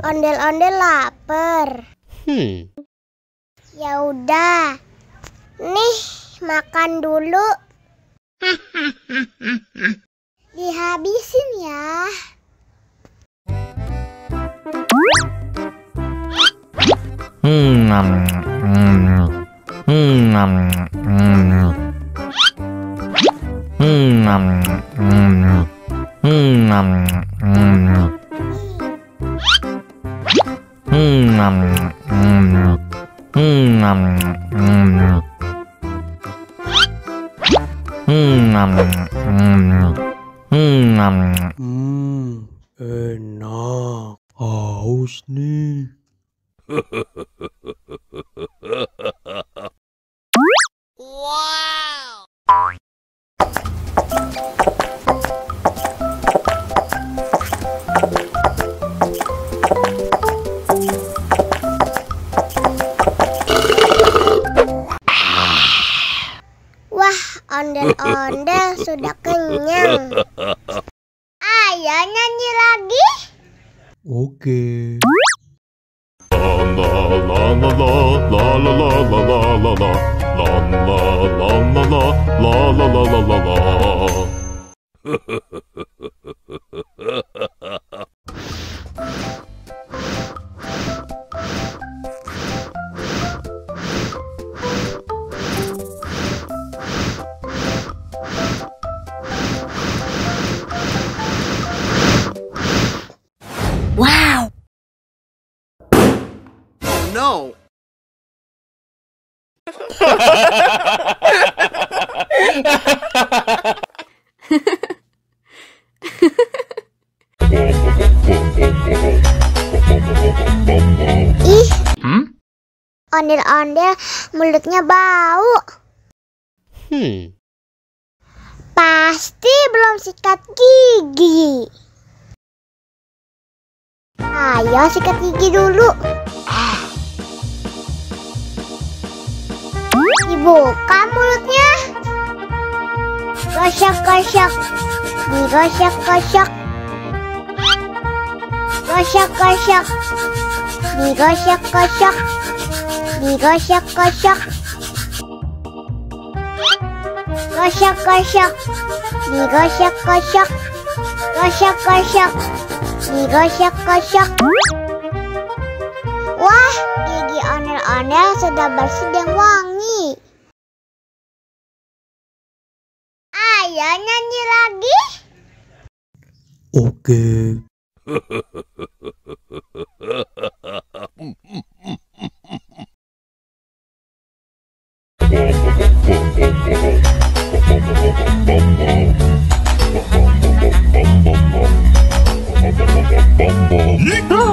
Ondel-ondel lapar. Ya udah. Nih, makan dulu. Dihabisin ya. Enak, haus nih. Wow. Wah, ondel-ondel sudah kenyang. Ayo nyanyi lagi. Oke. Wow! No! Ih, ondel-ondel mulutnya bau. Pasti belum sikat gigi. Ayo sikat gigi dulu. Dibuka mulutnya. Gosok-gosok. Digosok-gosok. Gosok-gosok. Digosok-gosok. Digosok-gosok. Gosok-gosok. Digosok-gosok. Gosok-gosok. Digosok-gosok. Wah, gigi ondel-ondel sudah bersih dan wangi. Ayo nyanyi lagi. Oke. No!